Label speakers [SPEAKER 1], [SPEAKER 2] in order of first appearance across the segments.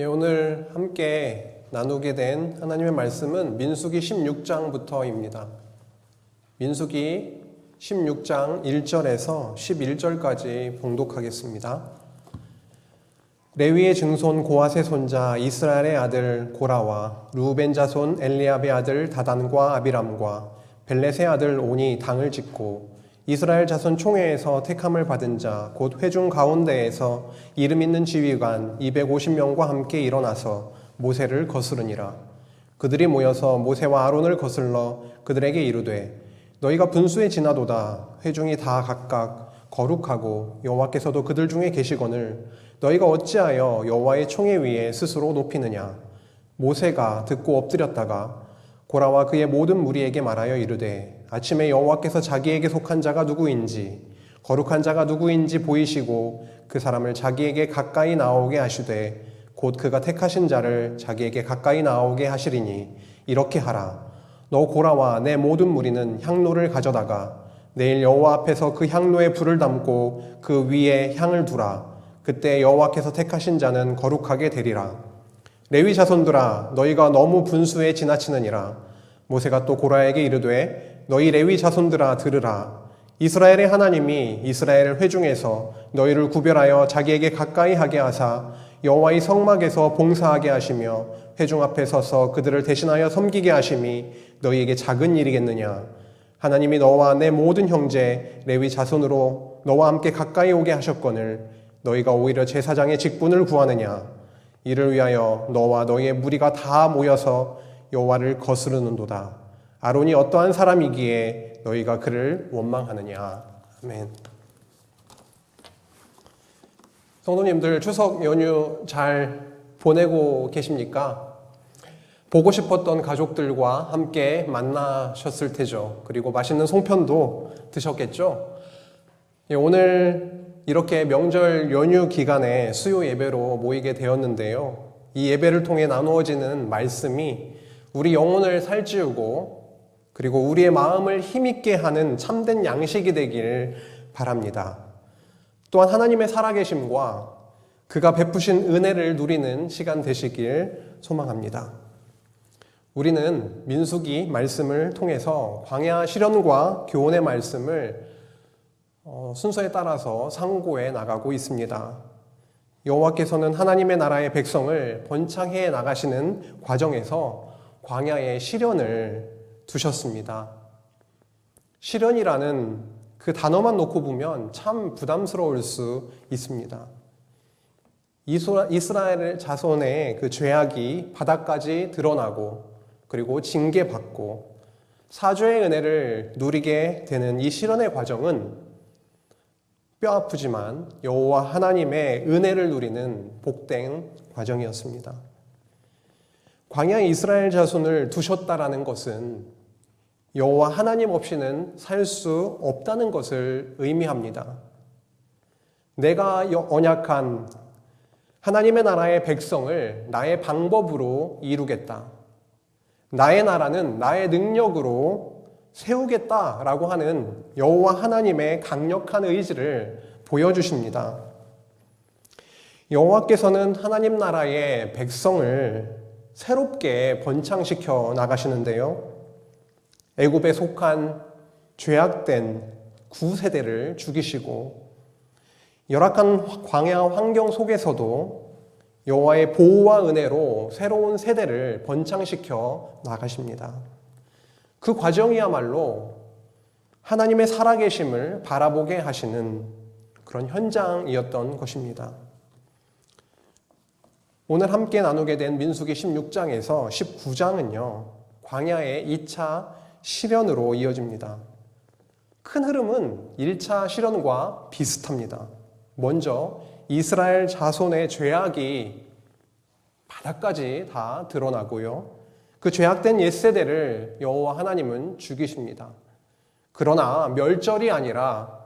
[SPEAKER 1] 오늘 함께 나누게 된 하나님의 말씀은 민수기 16장부터입니다. 민수기 16장 1절에서 11절까지 봉독하겠습니다. 레위의 증손 고핫의 손자 이스라엘의 아들 고라와 루벤 자손 엘리압의 아들 다단과 아비람과 벨렛의 아들 온이 당을 짓고 이스라엘 자손 총회에서 택함을 받은 자 곧 회중 가운데에서 이름 있는 지휘관 250명과 함께 일어나서 모세를 거스르니라. 그들이 모여서 모세와 아론을 거슬러 그들에게 이르되 너희가 분수에 지나도다. 회중이 다 각각 거룩하고 여호와께서도 그들 중에 계시거늘 너희가 어찌하여 여호와의 총회 위에 스스로 높이느냐. 모세가 듣고 엎드렸다가 고라와 그의 모든 무리에게 말하여 이르되 아침에 여호와께서 자기에게 속한 자가 누구인지 거룩한 자가 누구인지 보이시고 그 사람을 자기에게 가까이 나오게 하시되 곧 그가 택하신 자를 자기에게 가까이 나오게 하시리니 이렇게 하라. 너 고라와 내 모든 무리는 향로를 가져다가 내일 여호와 앞에서 그 향로에 불을 담고 그 위에 향을 두라. 그때 여호와께서 택하신 자는 거룩하게 되리라. 레위 자손들아 너희가 너무 분수에 지나치느니라. 모세가 또 고라에게 이르되 너희 레위 자손들아 들으라. 이스라엘의 하나님이 이스라엘 회중에서 너희를 구별하여 자기에게 가까이 하게 하사 여호와의 성막에서 봉사하게 하시며 회중 앞에 서서 그들을 대신하여 섬기게 하심이 너희에게 작은 일이겠느냐. 하나님이 너와 내 모든 형제 레위 자손으로 너와 함께 가까이 오게 하셨거늘 너희가 오히려 제사장의 직분을 구하느냐. 이를 위하여 너와 너희의 무리가 다 모여서 여호와를 거스르는도다. 아론이 어떠한 사람이기에 너희가 그를 원망하느냐. 아멘. 성도님들 추석 연휴 잘 보내고 계십니까? 보고 싶었던 가족들과 함께 만나셨을 테죠. 그리고 맛있는 송편도 드셨겠죠? 오늘 이렇게 명절 연휴 기간에 수요 예배로 모이게 되었는데요. 이 예배를 통해 나누어지는 말씀이 우리 영혼을 살찌우고 그리고 우리의 마음을 힘있게 하는 참된 양식이 되길 바랍니다. 또한 하나님의 살아계심과 그가 베푸신 은혜를 누리는 시간 되시길 소망합니다. 우리는 민수기 말씀을 통해서 광야 시련과 교훈의 말씀을 순서에 따라서 상고해 나가고 있습니다. 여호와께서는 하나님의 나라의 백성을 번창해 나가시는 과정에서 광야에 시련을 두셨습니다. 시련이라는 그 단어만 놓고 보면 참 부담스러울 수 있습니다. 이스라엘 자손의 그 죄악이 바닥까지 드러나고 그리고 징계받고 사죄의 은혜를 누리게 되는 이 시련의 과정은 뼈아프지만 여호와 하나님의 은혜를 누리는 복된 과정이었습니다. 광야에 이스라엘 자손을 두셨다라는 것은 여호와 하나님 없이는 살 수 없다는 것을 의미합니다. 내가 언약한 하나님의 나라의 백성을 나의 방법으로 이루겠다. 나의 나라는 나의 능력으로 세우겠다라고 하는 여호와 하나님의 강력한 의지를 보여주십니다. 여호와께서는 하나님 나라의 백성을 새롭게 번창시켜 나가시는데요. 애굽에 속한 죄악된 구세대를 죽이시고 열악한 광야 환경 속에서도 여호와의 보호와 은혜로 새로운 세대를 번창시켜 나가십니다. 그 과정이야말로 하나님의 살아계심을 바라보게 하시는 그런 현장이었던 것입니다. 오늘 함께 나누게 된 민수기 16장에서 19장은요. 광야의 2차 시련으로 이어집니다. 큰 흐름은 1차 시련과 비슷합니다. 먼저 이스라엘 자손의 죄악이 바닥까지 다 드러나고요. 그 죄악된 옛세대를 여호와 하나님은 죽이십니다. 그러나 멸절이 아니라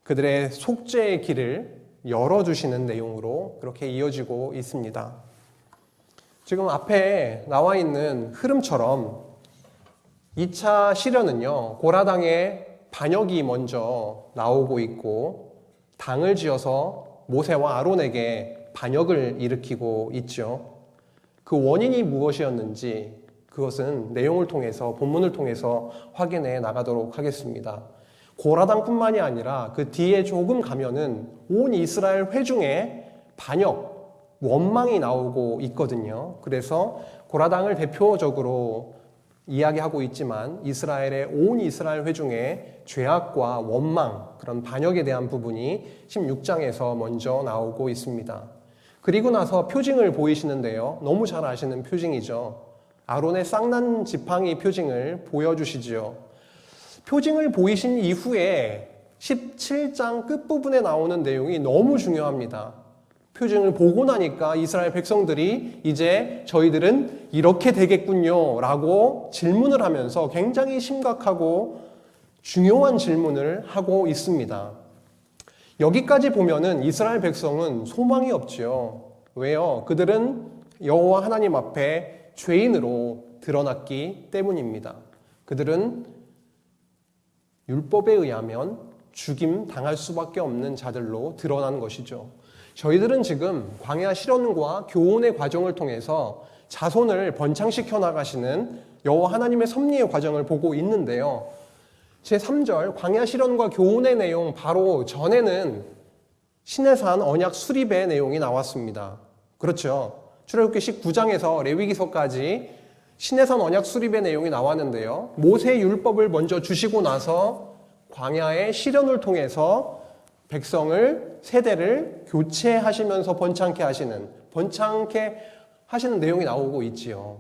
[SPEAKER 1] 그들의 속죄의 길을 열어주시는 내용으로 그렇게 이어지고 있습니다. 지금 앞에 나와 있는 흐름처럼 2차 시련은요, 고라당의 반역이 먼저 나오고 있고 당을 지어서 모세와 아론에게 반역을 일으키고 있죠. 그 원인이 무엇이었는지 그것은 내용을 통해서, 본문을 통해서 확인해 나가도록 하겠습니다. 고라당뿐만이 아니라 그 뒤에 조금 가면은 온 이스라엘 회중에 반역, 원망이 나오고 있거든요. 그래서 고라당을 대표적으로 이야기하고 있지만 이스라엘의 온 이스라엘 회중의 죄악과 원망, 그런 반역에 대한 부분이 16장에서 먼저 나오고 있습니다. 그리고 나서 표징을 보이시는데요. 너무 잘 아시는 표징이죠. 아론의 쌍난 지팡이 표징을 보여주시지요. 표징을 보이신 이후에 17장 끝부분에 나오는 내용이 너무 중요합니다. 표징을 보고 나니까 이스라엘 백성들이 이제 저희들은 이렇게 되겠군요 라고 질문을 하면서 굉장히 심각하고 중요한 질문을 하고 있습니다. 여기까지 보면은 이스라엘 백성은 소망이 없지요. 왜요? 그들은 여호와 하나님 앞에 죄인으로 드러났기 때문입니다. 그들은 율법에 의하면 죽임 당할 수밖에 없는 자들로 드러난 것이죠. 저희들은 지금 광야 실현과 교훈의 과정을 통해서 자손을 번창시켜 나가시는 여호와 하나님의 섭리의 과정을 보고 있는데요. 제3절 광야 실현과 교훈의 내용 바로 전에는 시내산 언약 수립의 내용이 나왔습니다. 그렇죠. 출애굽기 19장에서 레위기서까지 시내산 언약 수립의 내용이 나왔는데요. 모세 율법을 먼저 주시고 나서 광야의 실현을 통해서 백성을 세대를 교체하시면서 번창케 하시는 내용이 나오고 있지요.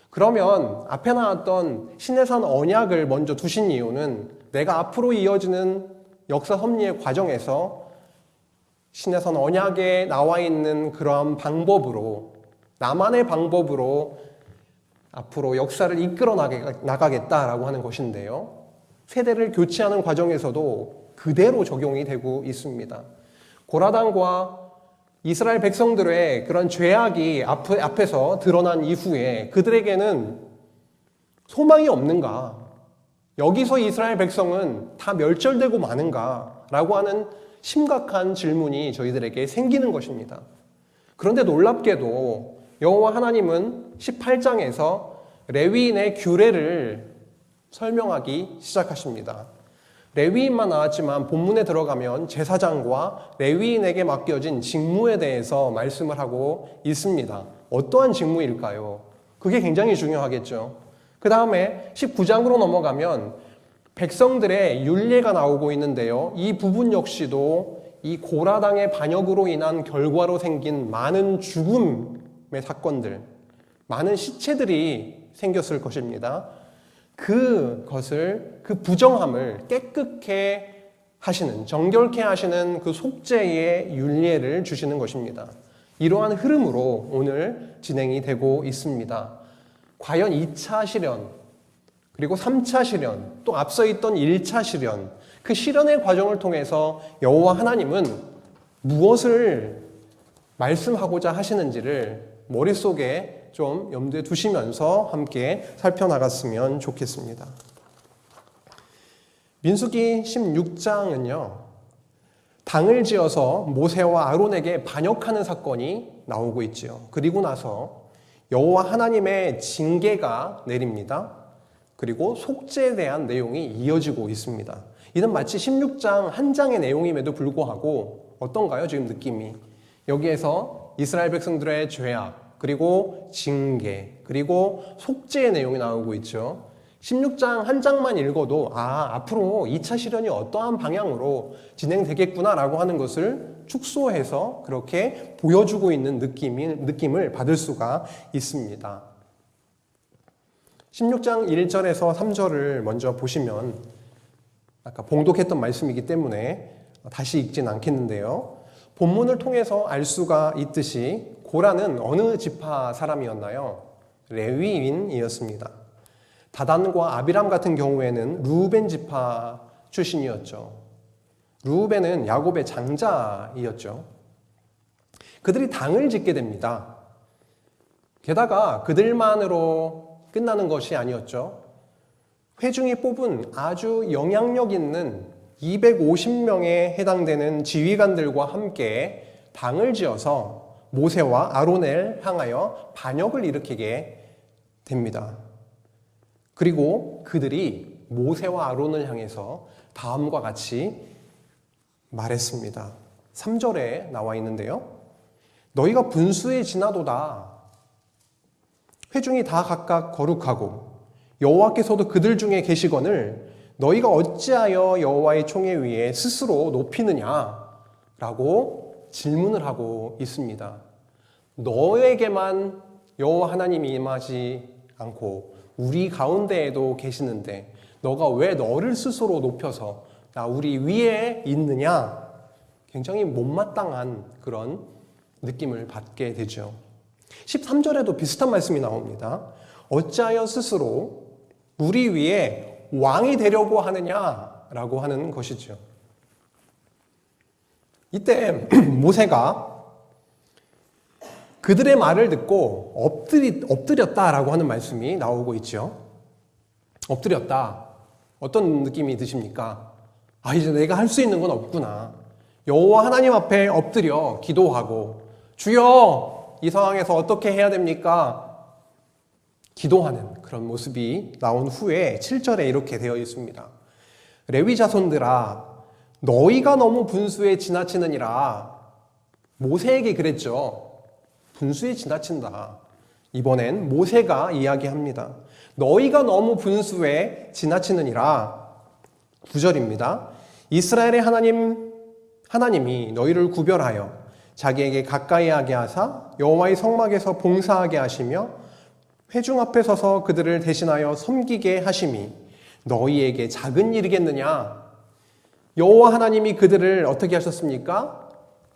[SPEAKER 1] 그러면 앞에 나왔던 시내산 언약을 먼저 두신 이유는 내가 앞으로 이어지는 역사 섭리의 과정에서 시내산 언약에 나와 있는 그러한 방법으로, 나만의 방법으로 앞으로 역사를 이끌어 나가겠다라고 하는 것인데요. 세대를 교체하는 과정에서도 그대로 적용이 되고 있습니다. 고라당과 이스라엘 백성들의 그런 죄악이 앞에서 드러난 이후에 그들에게는 소망이 없는가? 여기서 이스라엘 백성은 다 멸절되고 마는가? 라고 하는 심각한 질문이 저희들에게 생기는 것입니다. 그런데 놀랍게도 여호와 하나님은 18장에서 레위인의 규례를 설명하기 시작하십니다. 레위인만 나왔지만 본문에 들어가면 제사장과 레위인에게 맡겨진 직무에 대해서 말씀을 하고 있습니다. 어떠한 직무일까요? 그게 굉장히 중요하겠죠. 그 다음에 19장으로 넘어가면 백성들의 율례가 나오고 있는데요. 이 부분 역시도 이 고라당의 반역으로 인한 결과로 생긴 많은 죽음의 사건들, 많은 시체들이 생겼을 것입니다. 그 부정함을 깨끗게 하시는, 정결케 하시는 그 속죄의 율례를 주시는 것입니다. 이러한 흐름으로 오늘 진행이 되고 있습니다. 과연 2차 실현, 그리고 3차 실현, 또 앞서 있던 1차 실현, 그 실현의 과정을 통해서 여호와 하나님은 무엇을 말씀하고자 하시는지를 머릿속에 좀 염두에 두시면서 함께 살펴나갔으면 좋겠습니다. 민수기 16장은요, 당을 지어서 모세와 아론에게 반역하는 사건이 나오고 있지요. 그리고 나서 여호와 하나님의 징계가 내립니다. 그리고 속죄에 대한 내용이 이어지고 있습니다. 이는 마치 16장 한 장의 내용임에도 불구하고 어떤가요? 지금 느낌이. 여기에서 이스라엘 백성들의 죄악, 그리고 징계, 그리고 속죄의 내용이 나오고 있죠. 16장 한 장만 읽어도 앞으로 2차 실현이 어떠한 방향으로 진행되겠구나라고 하는 것을 축소해서 그렇게 보여주고 있는 느낌을 받을 수가 있습니다. 16장 1절에서 3절을 먼저 보시면 아까 봉독했던 말씀이기 때문에 다시 읽진 않겠는데요. 본문을 통해서 알 수가 있듯이 고라는 어느 지파 사람이었나요? 레위인이었습니다. 다단과 아비람 같은 경우에는 르우벤 지파 출신이었죠. 르우벤은 야곱의 장자이었죠. 그들이 당을 짓게 됩니다. 게다가 그들만으로 끝나는 것이 아니었죠. 회중이 뽑은 아주 영향력 있는 250명에 해당되는 지휘관들과 함께 당을 지어서 모세와 아론을 향하여 반역을 일으키게 됩니다. 그리고 그들이 모세와 아론을 향해서 다음과 같이 말했습니다. 3절에 나와 있는데요. 너희가 분수에 지나도다. 회중이 다 각각 거룩하고 여호와께서도 그들 중에 계시거늘 너희가 어찌하여 여호와의 총회 위에 스스로 높이느냐? 라고 질문을 하고 있습니다. 너에게만 여호와 하나님이 임하지 않고 우리 가운데에도 계시는데 너가 왜 너를 스스로 높여서 나 우리 위에 있느냐? 굉장히 못마땅한 그런 느낌을 받게 되죠. 13절에도 비슷한 말씀이 나옵니다. 어찌하여 스스로 우리 위에 왕이 되려고 하느냐라고 하는 것이죠. 이때 모세가 그들의 말을 듣고 엎드렸다라고 하는 말씀이 나오고 있죠. 엎드렸다. 어떤 느낌이 드십니까? 아, 이제 내가 할 수 있는 건 없구나. 여호와 하나님 앞에 엎드려 기도하고 주여 이 상황에서 어떻게 해야 됩니까? 기도하는 그런 모습이 나온 후에 7절에 이렇게 되어 있습니다. 레위 자손들아 너희가 너무 분수에 지나치느니라. 모세에게 그랬죠. 분수에 지나친다. 이번엔 모세가 이야기합니다. 너희가 너무 분수에 지나치느니라. 9절입니다. 이스라엘의 하나님이 너희를 구별하여 자기에게 가까이 하게 하사 여호와의 성막에서 봉사하게 하시며 회중 앞에 서서 그들을 대신하여 섬기게 하심이 너희에게 작은 일이겠느냐? 여호와 하나님이 그들을 어떻게 하셨습니까?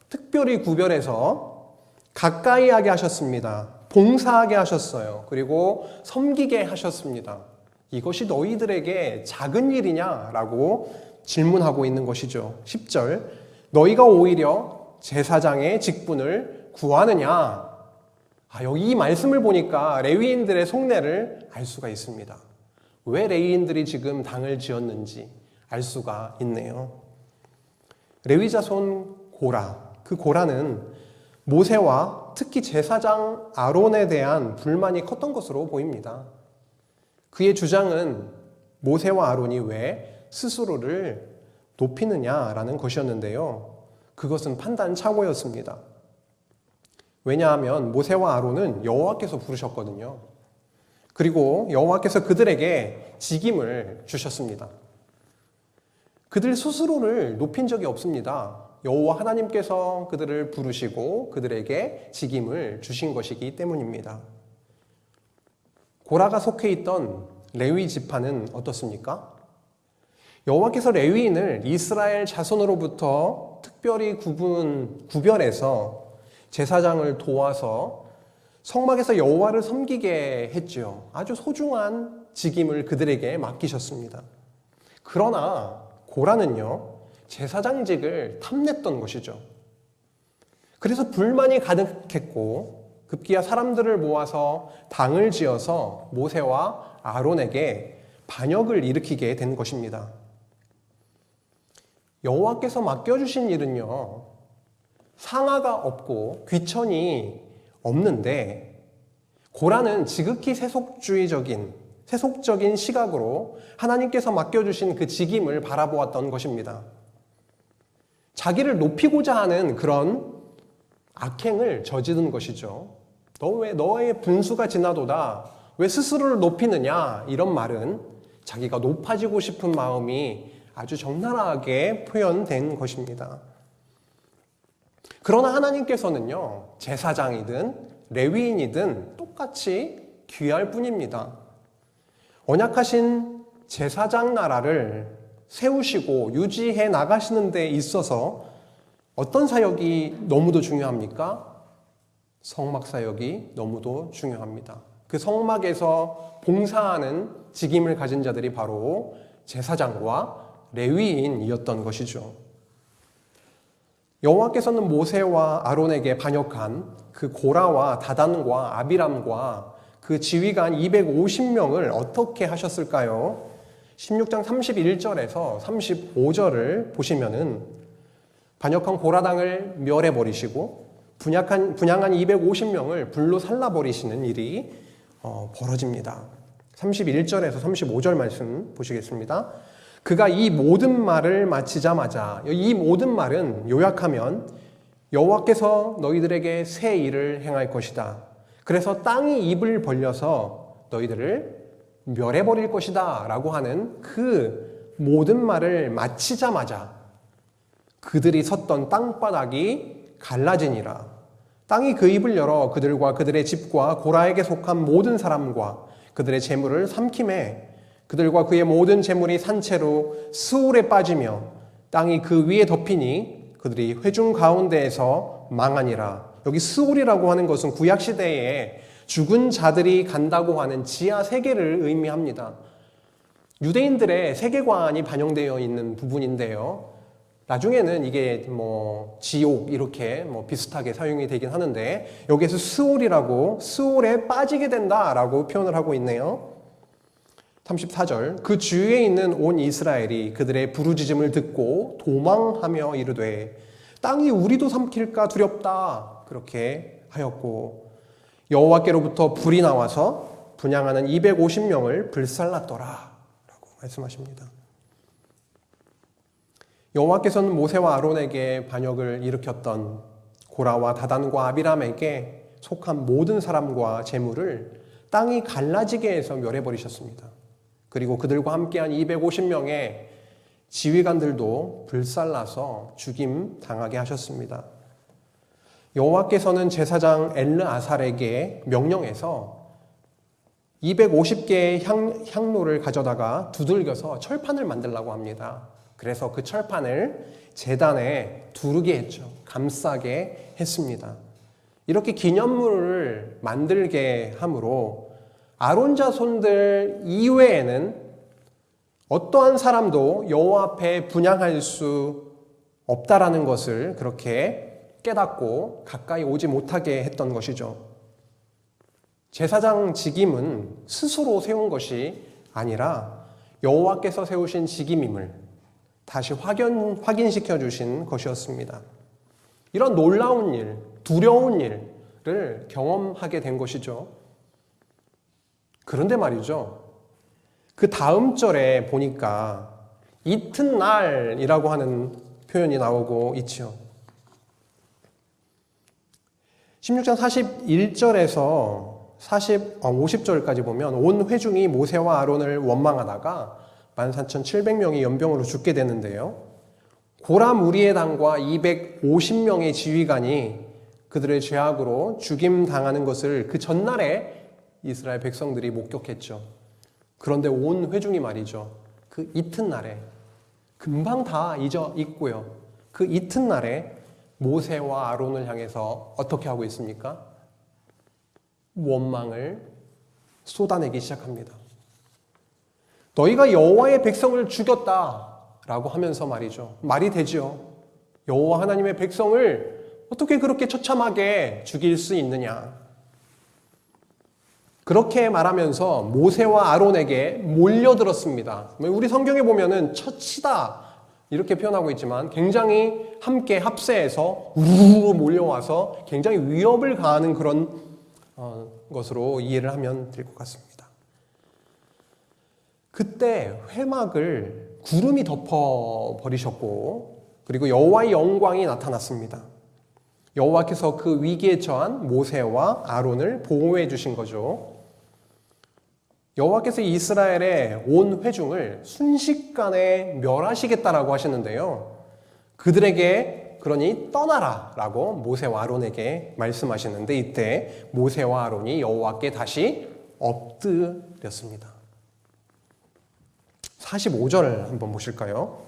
[SPEAKER 1] 특별히 구별해서 가까이 하게 하셨습니다. 봉사하게 하셨어요. 그리고 섬기게 하셨습니다. 이것이 너희들에게 작은 일이냐라고 질문하고 있는 것이죠. 10절 너희가 오히려 제사장의 직분을 구하느냐? 여기 이 말씀을 보니까 레위인들의 속내를 알 수가 있습니다. 왜 레위인들이 지금 당을 지었는지 알 수가 있네요. 레위 자손 고라, 그 고라는 모세와 특히 제사장 아론에 대한 불만이 컸던 것으로 보입니다. 그의 주장은 모세와 아론이 왜 스스로를 높이느냐라는 것이었는데요. 그것은 판단착오였습니다. 왜냐하면 모세와 아론은 여호와께서 부르셨거든요. 그리고 여호와께서 그들에게 직임을 주셨습니다. 그들 스스로를 높인 적이 없습니다. 여호와 하나님께서 그들을 부르시고 그들에게 직임을 주신 것이기 때문입니다. 고라가 속해 있던 레위 지파는 어떻습니까? 여호와께서 레위인을 이스라엘 자손으로부터 특별히 구별해서 제사장을 도와서 성막에서 여호와를 섬기게 했죠. 아주 소중한 직임을 그들에게 맡기셨습니다. 그러나 고라는요, 제사장직을 탐냈던 것이죠. 그래서 불만이 가득했고 급기야 사람들을 모아서 당을 지어서 모세와 아론에게 반역을 일으키게 된 것입니다. 여호와께서 맡겨주신 일은요, 상하가 없고 귀천이 없는데 고라는 지극히 세속적인 시각으로 하나님께서 맡겨주신 그 직임을 바라보았던 것입니다. 자기를 높이고자 하는 그런 악행을 저지른 것이죠. 너 왜 너의 분수가 지나도다 왜 스스로를 높이느냐, 이런 말은 자기가 높아지고 싶은 마음이 아주 적나라하게 표현된 것입니다. 그러나 하나님께서는요, 제사장이든 레위인이든 똑같이 귀할 뿐입니다. 언약하신 제사장 나라를 세우시고 유지해 나가시는 데 있어서 어떤 사역이 너무도 중요합니까? 성막 사역이 너무도 중요합니다. 그 성막에서 봉사하는 직임을 가진 자들이 바로 제사장과 레위인이었던 것이죠. 여호와께서는 모세와 아론에게 반역한 그 고라와 다단과 아비람과 그 지휘관 250명을 어떻게 하셨을까요? 16장 31절에서 35절을 보시면은 반역한 고라당을 멸해버리시고 분양한 250명을 불로 살라버리시는 일이 벌어집니다. 31절에서 35절 말씀 보시겠습니다. 그가 이 모든 말을 마치자마자, 이 모든 말은 요약하면 여호와께서 너희들에게 새 일을 행할 것이다. 그래서 땅이 입을 벌려서 너희들을 멸해버릴 것이다 라고 하는 그 모든 말을 마치자마자 그들이 섰던 땅바닥이 갈라지니라. 땅이 그 입을 열어 그들과 그들의 집과 고라에게 속한 모든 사람과 그들의 재물을 삼킴해 그들과 그의 모든 재물이 산채로 스올에 빠지며 땅이 그 위에 덮이니 그들이 회중 가운데에서 망하니라. 여기 스올이라고 하는 것은 구약시대에 죽은 자들이 간다고 하는 지하 세계를 의미합니다. 유대인들의 세계관이 반영되어 있는 부분인데요. 나중에는 이게 지옥 이렇게 비슷하게 사용이 되긴 하는데 여기에서 스올이라고 스올에 빠지게 된다라고 표현을 하고 있네요. 34절 그 주위에 있는 온 이스라엘이 그들의 부르짖음을 듣고 도망하며 이르되 땅이 우리도 삼킬까 두렵다 그렇게 하였고 여호와께로부터 불이 나와서 분향하는 250명을 불살랐더라 라고 말씀하십니다. 여호와께서는 모세와 아론에게 반역을 일으켰던 고라와 다단과 아비람에게 속한 모든 사람과 재물을 땅이 갈라지게 해서 멸해버리셨습니다. 그리고 그들과 함께한 250명의 지휘관들도 불살라서 죽임 당하게 하셨습니다. 여호와께서는 제사장 엘르아살에게 명령해서 250개의 향로를 가져다가 두들겨서 철판을 만들라고 합니다. 그래서 그 철판을 제단에 두르게 했죠. 감싸게 했습니다. 이렇게 기념물을 만들게 함으로 아론 자손들 이외에는 어떠한 사람도 여호와 앞에 분향할 수 없다라는 것을 그렇게 깨닫고 가까이 오지 못하게 했던 것이죠. 제사장 직임은 스스로 세운 것이 아니라 여호와께서 세우신 직임임을 다시 확인시켜 주신 것이었습니다. 이런 놀라운 일, 두려운 일을 경험하게 된 것이죠. 그런데 말이죠. 그 다음 절에 보니까 이튿날이라고 하는 표현이 나오고 있죠. 16장 41절에서 50절까지 보면 온 회중이 모세와 아론을 원망하다가 14,700명이 연병으로 죽게 되는데요. 고라 무리의 당과 250명의 지휘관이 그들의 죄악으로 죽임 당하는 것을 그 전날에 이스라엘 백성들이 목격했죠. 그런데 온 회중이 말이죠. 그 이튿날에 금방 다 잊고요. 그 이튿날에 모세와 아론을 향해서 어떻게 하고 있습니까? 원망을 쏟아내기 시작합니다. 너희가 여호와의 백성을 죽였다라고 하면서 말이죠. 말이 되죠. 여호와 하나님의 백성을 어떻게 그렇게 처참하게 죽일 수 있느냐. 그렇게 말하면서 모세와 아론에게 몰려들었습니다. 우리 성경에 보면은 처치다 이렇게 표현하고 있지만 굉장히 함께 합세해서 우르르 몰려와서 굉장히 위협을 가하는 그런 것으로 이해를 하면 될 것 같습니다. 그때 회막을 구름이 덮어버리셨고 그리고 여호와의 영광이 나타났습니다. 여호와께서 그 위기에 처한 모세와 아론을 보호해 주신 거죠. 여호와께서 이스라엘의 온 회중을 순식간에 멸하시겠다라고 하시는데요. 그들에게 그러니 떠나라 라고 모세와 아론에게 말씀하시는데 이때 모세와 아론이 여호와께 다시 엎드렸습니다. 45절을 한번 보실까요?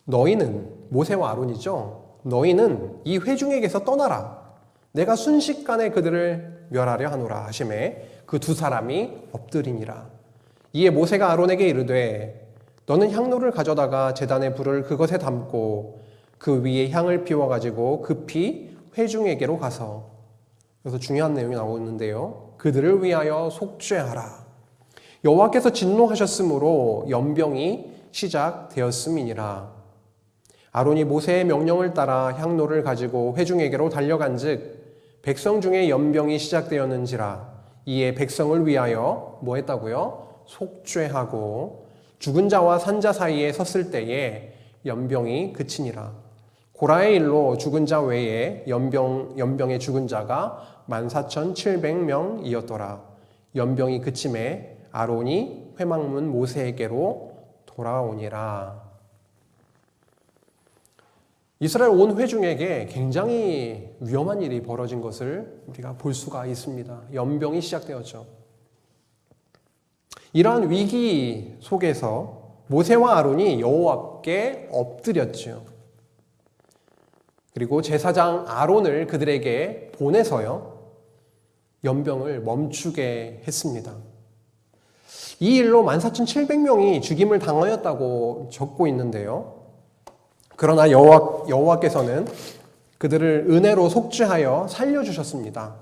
[SPEAKER 1] 너희는 모세와 아론이죠. 너희는 이 회중에게서 떠나라. 내가 순식간에 그들을 멸하려 하노라 하시매 그 두 사람이 엎드리니라. 이에 모세가 아론에게 이르되 너는 향로를 가져다가 제단의 불을 그것에 담고 그 위에 향을 피워가지고 급히 회중에게로 가서 여기서 중요한 내용이 나오는데요. 그들을 위하여 속죄하라. 여호와께서 진노하셨으므로 연병이 시작되었음이니라. 아론이 모세의 명령을 따라 향로를 가지고 회중에게로 달려간즉 백성 중에 연병이 시작되었는지라. 이에 백성을 위하여 뭐 했다고요? 속죄하고 죽은 자와 산 자 사이에 섰을 때에 연병이 그치니라. 고라의 일로 죽은 자 외에 연병에 죽은 자가 14,700명이었더라. 연병이 그침에 아론이 회막문 모세에게로 돌아오니라. 이스라엘 온 회중에게 굉장히 위험한 일이 벌어진 것을 우리가 볼 수가 있습니다. 연병이 시작되었죠. 이러한 위기 속에서 모세와 아론이 여호와께 엎드렸죠. 그리고 제사장 아론을 그들에게 보내서요, 연병을 멈추게 했습니다. 이 일로 14,700명이 죽임을 당하였다고 적고 있는데요. 그러나 여호와께서는 그들을 은혜로 속죄하여 살려주셨습니다.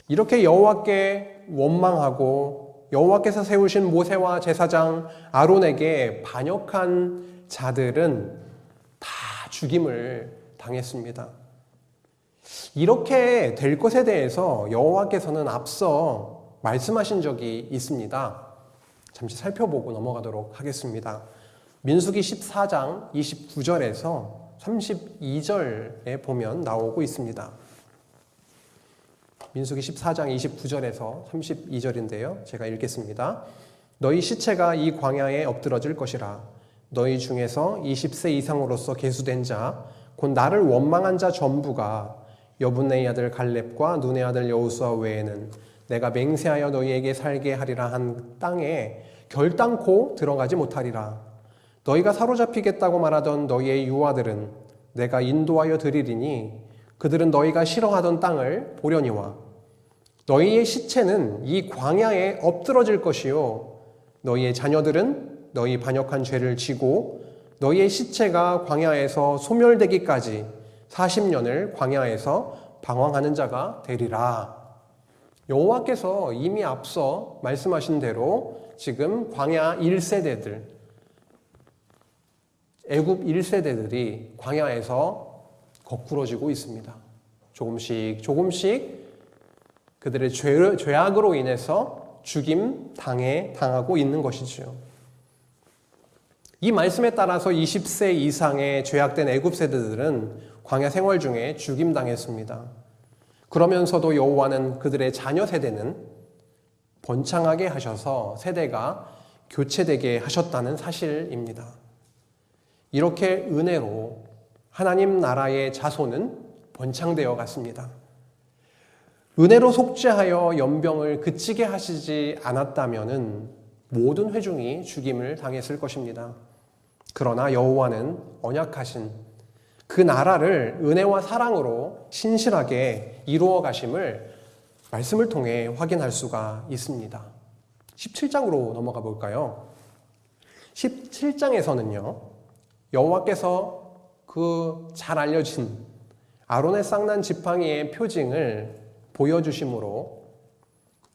[SPEAKER 1] 이렇게 여호와께 원망하고 여호와께서 세우신 모세와 제사장 아론에게 반역한 자들은 다 죽임을 당했습니다. 이렇게 될 것에 대해서 여호와께서는 앞서 말씀하신 적이 있습니다. 잠시 살펴보고 넘어가도록 하겠습니다. 민수기 14장 29절에서 32절에 보면 나오고 있습니다. 민수기 14장 29절에서 32절인데요. 제가 읽겠습니다. 너희 시체가 이 광야에 엎드러질 것이라. 너희 중에서 20세 이상으로서 계수된 자, 곧 나를 원망한 자 전부가 여분네의 아들 갈렙과 눈의 아들 여호수아 외에는 내가 맹세하여 너희에게 살게 하리라 한 땅에 결단코 들어가지 못하리라. 너희가 사로잡히겠다고 말하던 너희의 유아들은 내가 인도하여 드리리니 그들은 너희가 싫어하던 땅을 보려니와 너희의 시체는 이 광야에 엎드러질 것이요 너희의 자녀들은 너희 반역한 죄를 지고 너희의 시체가 광야에서 소멸되기까지 40년을 광야에서 방황하는 자가 되리라. 여호와께서 이미 앞서 말씀하신 대로 지금 광야 1세대들, 애굽 1세대들이 광야에서 거꾸러지고 있습니다. 조금씩 그들의 죄악으로 인해서 죽임 당하고 있는 것이지요. 이 말씀에 따라서 20세 이상의 죄악된 애굽 세대들은 광야 생활 중에 죽임 당했습니다. 그러면서도 여호와는 그들의 자녀 세대는 번창하게 하셔서 세대가 교체되게 하셨다는 사실입니다. 이렇게 은혜로 하나님 나라의 자손은 번창되어 갔습니다. 은혜로 속죄하여 연병을 그치게 하시지 않았다면 모든 회중이 죽임을 당했을 것입니다. 그러나 여호와는 언약하신 그 나라를 은혜와 사랑으로 신실하게 이루어 가심을 말씀을 통해 확인할 수가 있습니다. 17장으로 넘어가 볼까요? 17장에서는요, 여호와께서 그 잘 알려진 아론의 쌍난 지팡이의 표징을 보여주심으로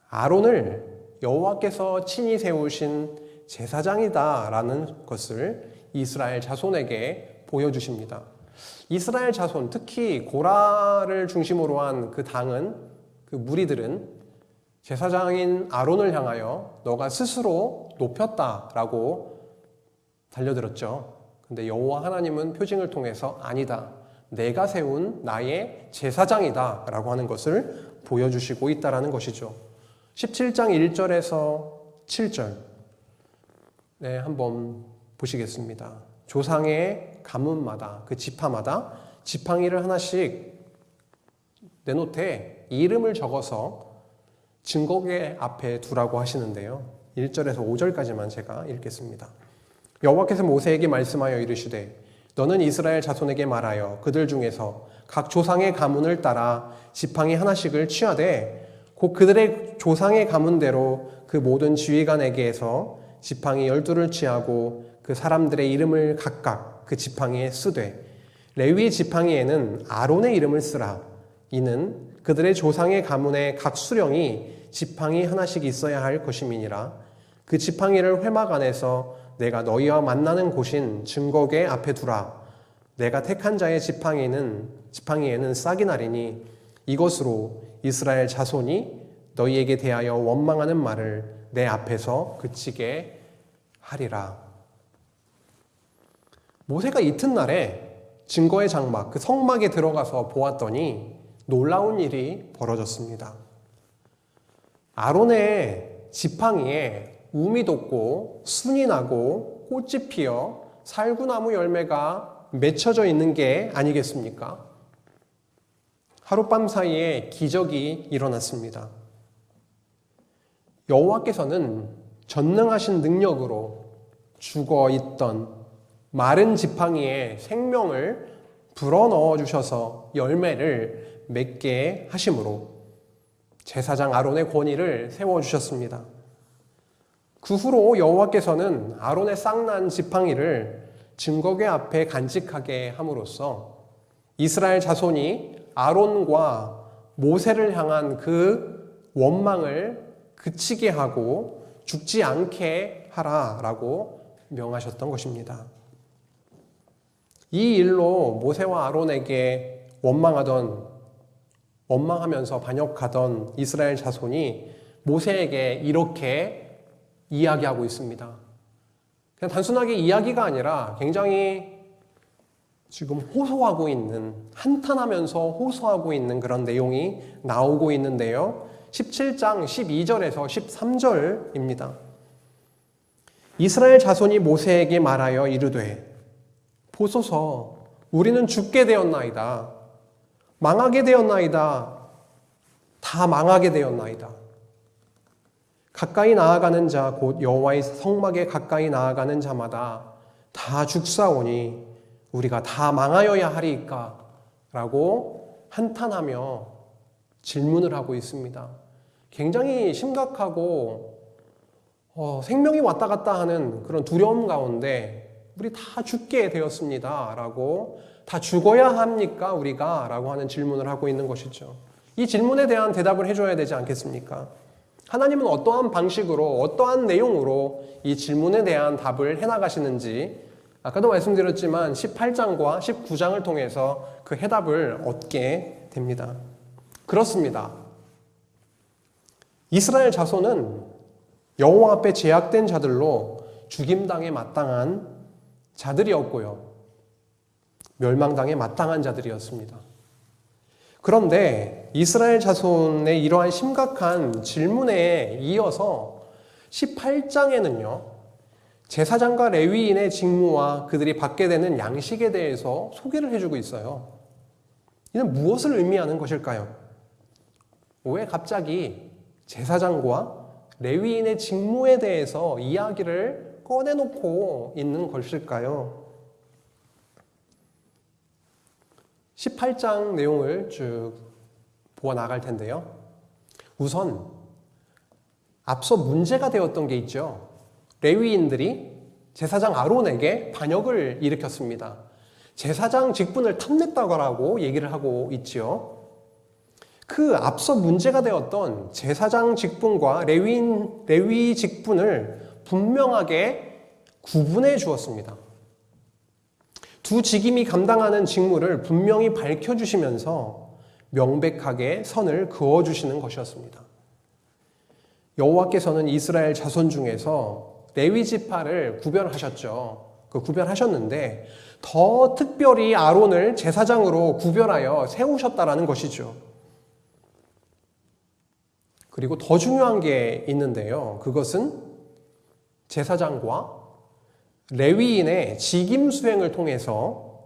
[SPEAKER 1] 아론을 여호와께서 친히 세우신 제사장이다라는 것을 이스라엘 자손에게 보여주십니다. 이스라엘 자손, 특히 고라를 중심으로 한 그 당은, 그 무리들은 제사장인 아론을 향하여 너가 스스로 높였다라고 달려들었죠. 근데 여호와 하나님은 표징을 통해서 아니다, 내가 세운 나의 제사장이다 라고 하는 것을 보여주시고 있다는 것이죠. 17장 1절에서 7절 한번 보시겠습니다. 조상의 가문마다, 그 지파마다 지팡이를 하나씩 내놓되 이름을 적어서 증거계 앞에 두라고 하시는데요. 1절에서 5절까지만 제가 읽겠습니다. 여호와께서 모세에게 말씀하여 이르시되 너는 이스라엘 자손에게 말하여 그들 중에서 각 조상의 가문을 따라 지팡이 하나씩을 취하되 곧 그들의 조상의 가문대로 그 모든 지휘관에게서 지팡이 12를 취하고 그 사람들의 이름을 각각 그 지팡이에 쓰되 레위 지팡이에는 아론의 이름을 쓰라. 이는 그들의 조상의 가문의 각 수령이 지팡이 하나씩 있어야 할 것임이니라. 그 지팡이를 회막 안에서 내가 너희와 만나는 곳인 증거계 앞에 두라. 내가 택한 자의 지팡이에는 싹이 나리니 이것으로 이스라엘 자손이 너희에게 대하여 원망하는 말을 내 앞에서 그치게 하리라. 모세가 이튿날에 증거의 장막, 그 성막에 들어가서 보았더니 놀라운 일이 벌어졌습니다. 아론의 지팡이에 움이 돋고 순이 나고 꽃이 피어 살구나무 열매가 맺혀져 있는 게 아니겠습니까? 하룻밤 사이에 기적이 일어났습니다. 여호와께서는 전능하신 능력으로 죽어있던 마른 지팡이에 생명을 불어넣어 주셔서 열매를 맺게 하심으로 제사장 아론의 권위를 세워주셨습니다. 그 후로 여호와께서는 아론의 싹난 지팡이를 증거궤 앞에 간직하게 함으로써 이스라엘 자손이 아론과 모세를 향한 그 원망을 그치게 하고 죽지 않게 하라라고 명하셨던 것입니다. 이 일로 모세와 아론에게 원망하면서 반역하던 이스라엘 자손이 모세에게 이렇게 이야기하고 있습니다. 그냥 단순하게 이야기가 아니라 굉장히 지금 호소하고 있는, 한탄하면서 호소하고 있는 그런 내용이 나오고 있는데요. 17장 12절에서 13절입니다. 이스라엘 자손이 모세에게 말하여 이르되 보소서 우리는 죽게 되었나이다. 망하게 되었나이다. 다 망하게 되었나이다. 가까이 나아가는 자 곧 여호와의 성막에 가까이 나아가는 자마다 다 죽사오니 우리가 다 망하여야 하리이까? 라고 한탄하며 질문을 하고 있습니다. 굉장히 심각하고 생명이 왔다 갔다 하는 그런 두려움 가운데 우리 다 죽게 되었습니다. 라고 다 죽어야 합니까? 우리가? 라고 하는 질문을 하고 있는 것이죠. 이 질문에 대한 대답을 해줘야 되지 않겠습니까? 하나님은 어떠한 방식으로 어떠한 내용으로 이 질문에 대한 답을 해나가시는지 아까도 말씀드렸지만 18장과 19장을 통해서 그 해답을 얻게 됩니다. 그렇습니다. 이스라엘 자손은 여호와 앞에 제약된 자들로 죽임당에 마땅한 자들이었고요. 멸망당에 마땅한 자들이었습니다. 그런데 이스라엘 자손의 이러한 심각한 질문에 이어서 18장에는요. 제사장과 레위인의 직무와 그들이 받게 되는 양식에 대해서 소개를 해주고 있어요. 이는 무엇을 의미하는 것일까요? 왜 갑자기 제사장과 레위인의 직무에 대해서 이야기를 꺼내놓고 있는 것일까요? 18장 내용을 쭉 보아 나갈 텐데요. 우선 앞서 문제가 되었던 게 있죠. 레위인들이 제사장 아론에게 반역을 일으켰습니다. 제사장 직분을 탐냈다고 얘기를 하고 있지요. 그 앞서 문제가 되었던 제사장 직분과 레위 직분을 분명하게 구분해 주었습니다. 두 직임이 감당하는 직무를 분명히 밝혀주시면서 명백하게 선을 그어주시는 것이었습니다. 여호와께서는 이스라엘 자손 중에서 레위 지파를 구별하셨죠. 구별하셨는데 더 특별히 아론을 제사장으로 구별하여 세우셨다라는 것이죠. 그리고 더 중요한 게 있는데요. 그것은 제사장과 레위인의 직임 수행을 통해서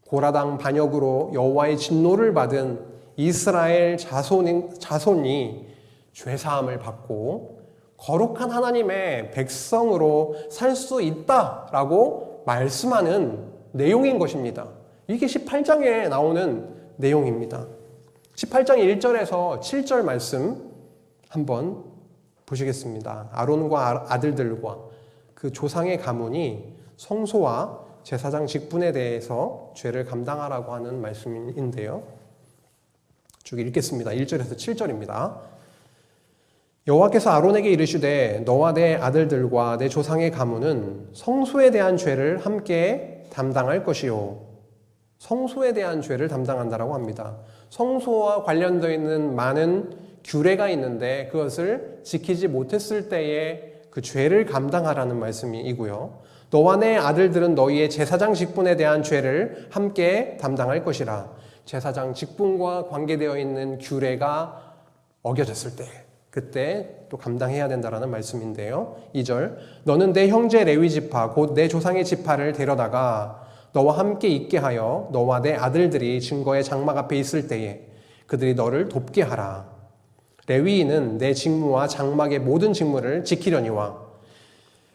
[SPEAKER 1] 고라당 반역으로 여호와의 진노를 받은 이스라엘 자손이 죄사함을 받고 거룩한 하나님의 백성으로 살 수 있다라고 말씀하는 내용인 것입니다. 이게 18장에 나오는 내용입니다. 18장 1절에서 7절 말씀 한번 보시겠습니다. 아론과 아들들과 그 조상의 가문이 성소와 제사장 직분에 대해서 죄를 감당하라고 하는 말씀인데요. 쭉 읽겠습니다. 1절에서 7절입니다. 여호와께서 아론에게 이르시되 너와 내 아들들과 내 조상의 가문은 성소에 대한 죄를 함께 담당할 것이요 성소에 대한 죄를 담당한다라고 합니다. 성소와 관련되어 있는 많은 규례가 있는데 그것을 지키지 못했을 때의 그 죄를 감당하라는 말씀이고요. 너와 내 아들들은 너희의 제사장 직분에 대한 죄를 함께 담당할 것이라. 제사장 직분과 관계되어 있는 규례가 어겨졌을 때 그때 또 감당해야 된다라는 말씀인데요. 2절 너는 내 형제 레위 지파 곧 내 조상의 지파를 데려다가 너와 함께 있게 하여 너와 내 아들들이 증거의 장막 앞에 있을 때에 그들이 너를 돕게 하라. 레위인은 내 직무와 장막의 모든 직무를 지키려니와.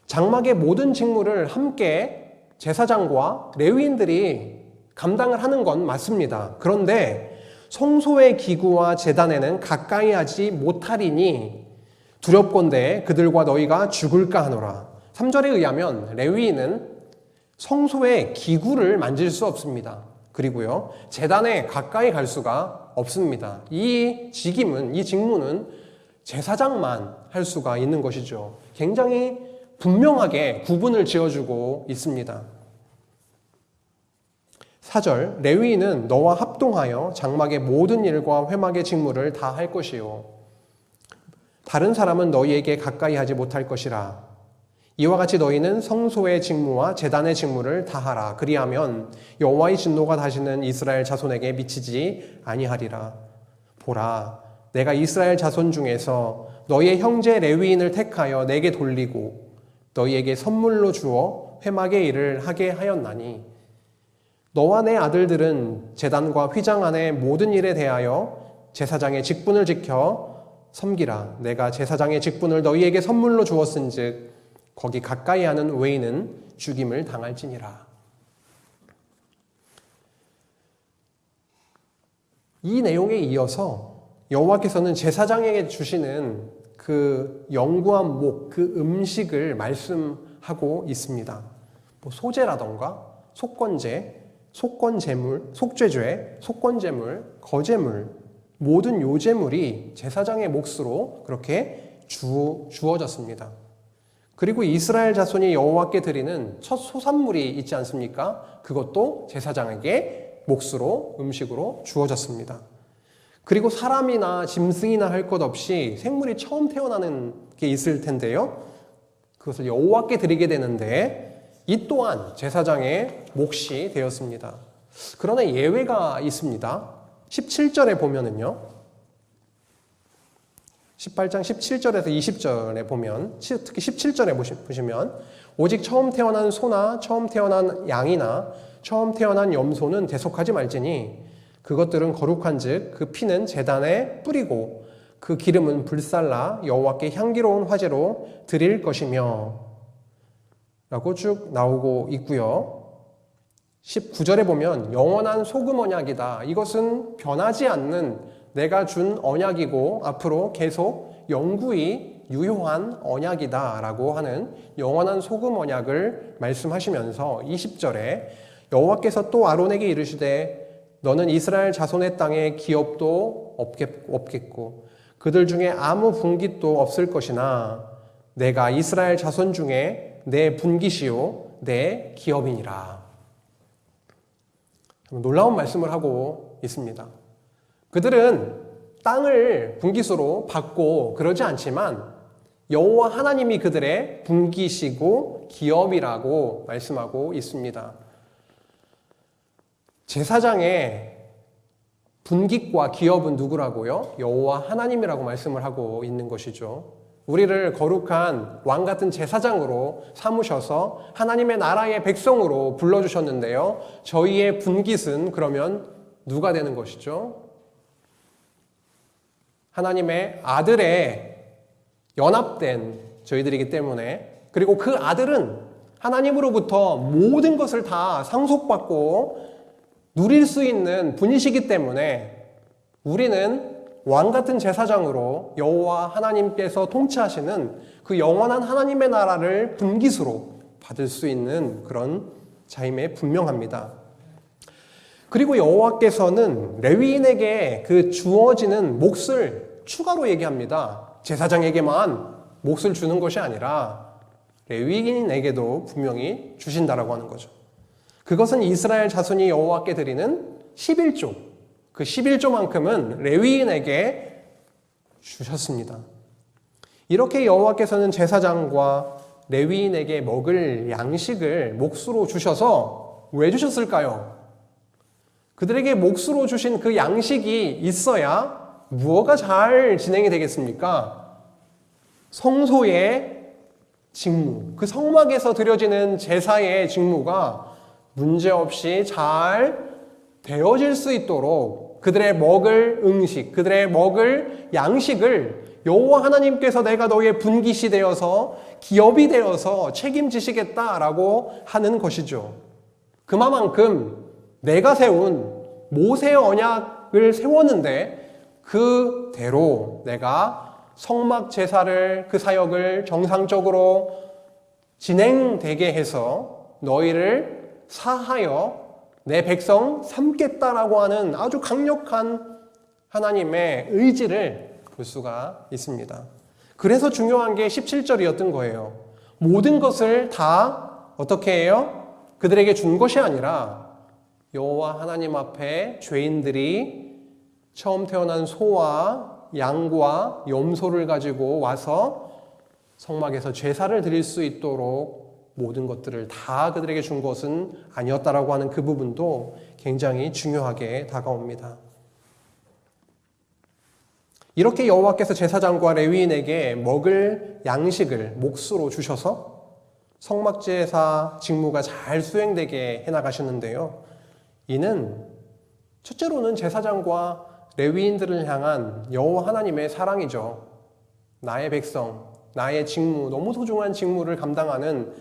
[SPEAKER 1] 장막의 모든 직무를 함께 제사장과 레위인들이 감당을 하는 건 맞습니다. 그런데 성소의 기구와 제단에는 가까이 하지 못하리니 두렵건대 그들과 너희가 죽을까 하노라. 3절에 의하면 레위인은 성소의 기구를 만질 수 없습니다. 그리고요, 제단에 가까이 갈 수가 없습니다. 이 직무는 제사장만 할 수가 있는 것이죠. 굉장히 분명하게 구분을 지어주고 있습니다. 4절 레위인은 너와 합동하여 장막의 모든 일과 회막의 직무를 다 할 것이요 다른 사람은 너희에게 가까이 하지 못할 것이라. 이와 같이 너희는 성소의 직무와 제단의 직무를 다하라. 그리하면 여호와의 진노가 다시는 이스라엘 자손에게 미치지 아니하리라. 보라, 내가 이스라엘 자손 중에서 너희의 형제 레위인을 택하여 내게 돌리고 너희에게 선물로 주어 회막의 일을 하게 하였나니 너와 내 아들들은 제단과 휘장 안의 모든 일에 대하여 제사장의 직분을 지켜 섬기라. 내가 제사장의 직분을 너희에게 선물로 주었은즉 거기 가까이 하는 외인은 죽임을 당할지니라. 이 내용에 이어서 여호와께서는 제사장에게 주시는 그 영구한 목, 그 음식을 말씀하고 있습니다. 소제라던가 속건제, 속건제물, 속죄죄, 속건제물, 거제물, 모든 요제물이 제사장의 몫으로 그렇게 주어졌습니다. 그리고 이스라엘 자손이 여호와께 드리는 첫 소산물이 있지 않습니까? 그것도 제사장에게 몫으로 음식으로 주어졌습니다. 그리고 사람이나 짐승이나 할 것 없이 생물이 처음 태어나는 게 있을 텐데요. 그것을 여호와께 드리게 되는데 이 또한 제사장의 몫이 되었습니다. 그러나 예외가 있습니다. 17절에 보면은요. 18장 17절에서 20절에 보면 특히 17절에 보시면 오직 처음 태어난 소나 처음 태어난 양이나 처음 태어난 염소는 대속하지 말지니 그것들은 거룩한즉 그 피는 제단에 뿌리고 그 기름은 불살라 여호와께 향기로운 화제로 드릴 것이며 라고 쭉 나오고 있고요. 19절에 보면 영원한 소금 언약이다. 이것은 변하지 않는 내가 준 언약이고 앞으로 계속 영구히 유효한 언약이다 라고 하는 영원한 소금 언약을 말씀하시면서 20절에 여호와께서 또 아론에게 이르시되 너는 이스라엘 자손의 땅에 기업도 없겠고 그들 중에 아무 분깃도 없을 것이나 내가 이스라엘 자손 중에 내 분깃이요 내 기업이니라. 놀라운 말씀을 하고 있습니다. 그들은 땅을 분깃으로 받고 그러지 않지만 여호와 하나님이 그들의 분깃이고 기업이라고 말씀하고 있습니다. 제사장의 분깃과 기업은 누구라고요? 여호와 하나님이라고 말씀을 하고 있는 것이죠. 우리를 거룩한 왕 같은 제사장으로 삼으셔서 하나님의 나라의 백성으로 불러주셨는데요. 저희의 분깃은 그러면 누가 되는 것이죠? 하나님의 아들의 연합된 저희들이기 때문에 그리고 그 아들은 하나님으로부터 모든 것을 다 상속받고 누릴 수 있는 분이시기 때문에 우리는 왕 같은 제사장으로 여호와 하나님께서 통치하시는 그 영원한 하나님의 나라를 분깃으로 받을 수 있는 그런 자임에 분명합니다. 그리고 여호와께서는 레위인에게 그 주어지는 몫을 추가로 얘기합니다. 제사장에게만 몫을 주는 것이 아니라 레위인에게도 분명히 주신다라고 하는 거죠. 그것은 이스라엘 자손이 여호와께 드리는 11조, 그 11조만큼은 레위인에게 주셨습니다. 이렇게 여호와께서는 제사장과 레위인에게 먹을 양식을 몫으로 주셔서 왜 주셨을까요? 그들에게 몫으로 주신 그 양식이 있어야 무엇가 잘 진행이 되겠습니까? 성소의 직무, 그 성막에서 드려지는 제사의 직무가 문제없이 잘 되어질 수 있도록 그들의 먹을 음식, 그들의 먹을 양식을 여호와 하나님께서 내가 너희의 분깃이 되어서 기업이 되어서 책임지시겠다라고 하는 것이죠. 그만큼 내가 세운 모세의 언약을 세웠는데 그대로 내가 성막 제사를 그 사역을 정상적으로 진행되게 해서 너희를 사하여 내 백성 삼겠다라고 하는 아주 강력한 하나님의 의지를 볼 수가 있습니다. 그래서 중요한 게 17절이었던 거예요. 모든 것을 다 어떻게 해요? 그들에게 준 것이 아니라 여호와 하나님 앞에 죄인들이 처음 태어난 소와 양과 염소를 가지고 와서 성막에서 제사를 드릴 수 있도록 모든 것들을 다 그들에게 준 것은 아니었다라고 하는 그 부분도 굉장히 중요하게 다가옵니다. 이렇게 여호와께서 제사장과 레위인에게 먹을 양식을 몫으로 주셔서 성막제사 직무가 잘 수행되게 해나가시는데요. 이는 첫째로는 제사장과 레위인들을 향한 여호와 하나님의 사랑이죠. 나의 백성, 나의 직무, 너무 소중한 직무를 감당하는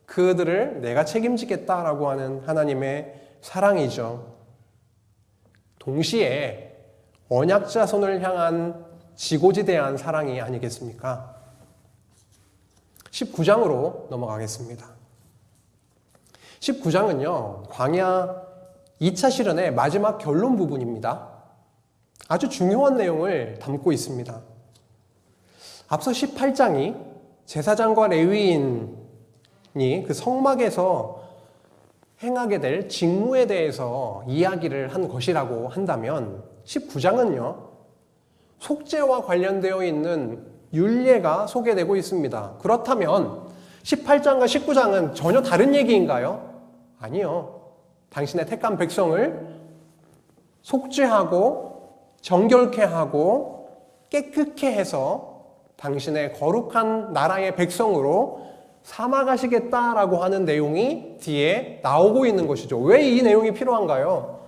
[SPEAKER 1] 그들을 내가 책임지겠다라고 하는 하나님의 사랑이죠. 동시에 언약자손을 향한 지고지대한 사랑이 아니겠습니까? 19장으로 넘어가겠습니다. 19장은요, 광야 2차 시련의 마지막 결론 부분입니다. 아주 중요한 내용을 담고 있습니다. 앞서 18장이 제사장과 레위인이 그 성막에서 행하게 될 직무에 대해서 이야기를 한 것이라고 한다면 19장은요, 속죄와 관련되어 있는 율례가 소개되고 있습니다. 그렇다면 18장과 19장은 전혀 다른 얘기인가요? 아니요. 당신의 택한 백성을 속죄하고 정결케 하고 깨끗게 해서 당신의 거룩한 나라의 백성으로 삼아가시겠다라고 하는 내용이 뒤에 나오고 있는 것이죠. 왜 이 내용이 필요한가요?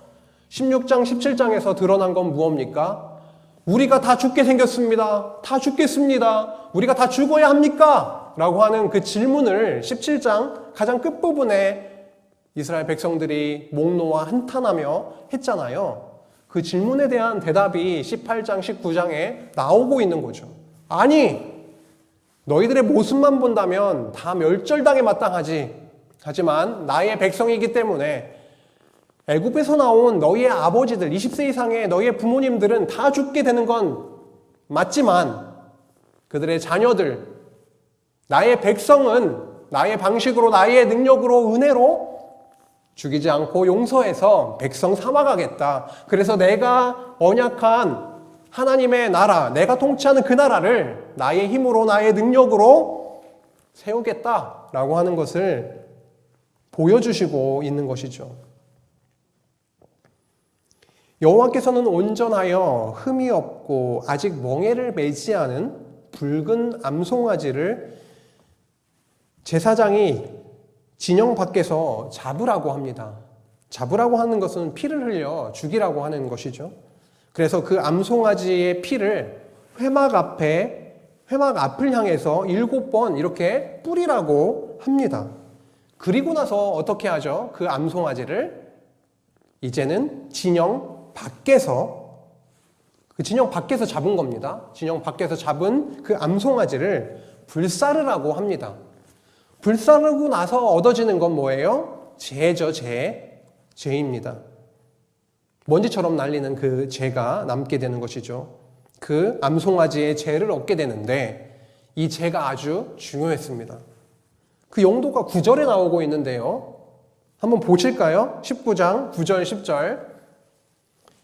[SPEAKER 1] 16장, 17장에서 드러난 건 무엇입니까? 우리가 다 죽게 생겼습니다. 다 죽겠습니다. 우리가 다 죽어야 합니까? 라고 하는 그 질문을 17장 가장 끝부분에 이스라엘 백성들이 목 놓아 한탄하며 했잖아요. 그 질문에 대한 대답이 18장, 19장에 나오고 있는 거죠. 아니, 너희들의 모습만 본다면 다 멸절당에 마땅하지. 하지만 나의 백성이기 때문에 애굽에서 나온 너희의 아버지들, 20세 이상의 너희의 부모님들은 다 죽게 되는 건 맞지만 그들의 자녀들, 나의 백성은 나의 방식으로, 나의 능력으로, 은혜로 죽이지 않고 용서해서 백성 삼아가겠다. 그래서 내가 언약한 하나님의 나라, 내가 통치하는 그 나라를 나의 힘으로, 나의 능력으로 세우겠다라고 하는 것을 보여주시고 있는 것이죠. 여호와께서는 온전하여 흠이 없고 아직 멍에를 매지 않은 붉은 암송아지를 제사장이 진영 밖에서 잡으라고 합니다. 잡으라고 하는 것은 피를 흘려 죽이라고 하는 것이죠. 그래서 그 암송아지의 피를 회막 앞을 향해서 7번 이렇게 뿌리라고 합니다. 그리고 나서 어떻게 하죠? 그 암송아지를 이제는 진영 밖에서, 그 진영 밖에서 잡은 겁니다. 진영 밖에서 잡은 그 암송아지를 불사르라고 합니다. 불사르고 나서 얻어지는 건 뭐예요? 죄죠, 죄입니다. 먼지처럼 날리는 그 죄가 남게 되는 것이죠. 그 암송아지의 죄를 얻게 되는데 이 죄가 아주 중요했습니다. 그 용도가 9절에 나오고 있는데요. 한번 보실까요? 19장 9절 10절.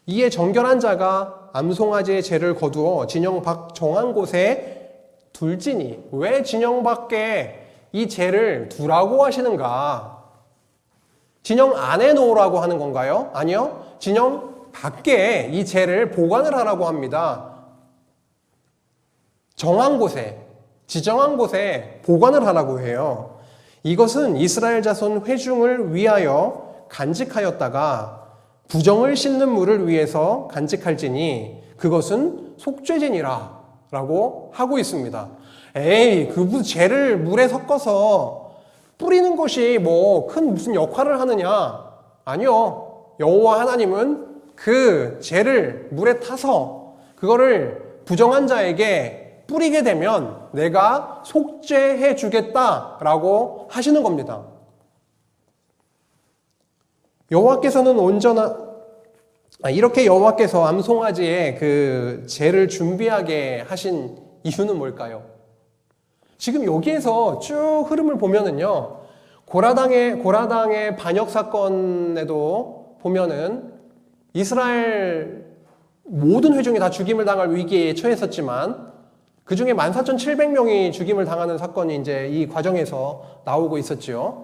[SPEAKER 1] 이에 정결한 자가 암송아지의 죄를 거두어 진영 밖 정한 곳에 둘지니. 왜 진영 밖에 이 죄를 두라고 하시는가? 진영 안에 놓으라고 하는 건가요? 아니요. 진영 밖에 이 죄를 보관을 하라고 합니다. 정한 곳에, 지정한 곳에 보관을 하라고 해요. 이것은 이스라엘 자손 회중을 위하여 간직하였다가 부정을 씻는 물을 위해서 간직할지니 그것은 속죄제니라 라고 하고 있습니다. 에이, 그 죄를 물에 섞어서 뿌리는 것이 뭐 큰 무슨 역할을 하느냐? 아니요. 여호와 하나님은 그 죄를 물에 타서 그거를 부정한 자에게 뿌리게 되면 내가 속죄해 주겠다라고 하시는 겁니다. 여호와께서는 이렇게 여호와께서 암송아지의 그 죄를 준비하게 하신 이유는 뭘까요? 지금 여기에서 쭉 흐름을 보면은요, 고라당의 반역 사건에도 보면은 이스라엘 모든 회중이 다 죽임을 당할 위기에 처했었지만 그 중에 14,700명이 죽임을 당하는 사건이 이제 이 과정에서 나오고 있었죠.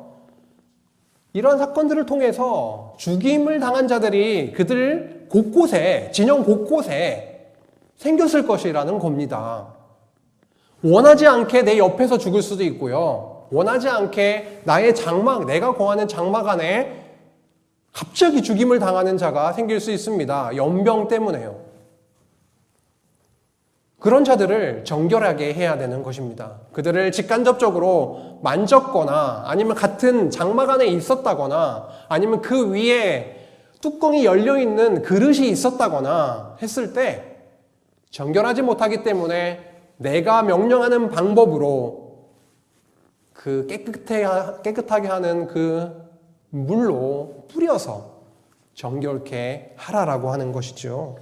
[SPEAKER 1] 이런 사건들을 통해서 죽임을 당한 자들이 그들 곳곳에, 진영 곳곳에 생겼을 것이라는 겁니다. 원하지 않게 내 옆에서 죽을 수도 있고요. 원하지 않게 나의 장막, 내가 거하는 장막 안에 갑자기 죽임을 당하는 자가 생길 수 있습니다. 연병 때문에요. 그런 자들을 정결하게 해야 되는 것입니다. 그들을 직간접적으로 만졌거나 아니면 같은 장막 안에 있었다거나 아니면 그 위에 뚜껑이 열려있는 그릇이 있었다거나 했을 때 정결하지 못하기 때문에 내가 명령하는 방법으로 그 깨끗하게 하는 그 물로 뿌려서 정결케 하라라고 하는 것이죠.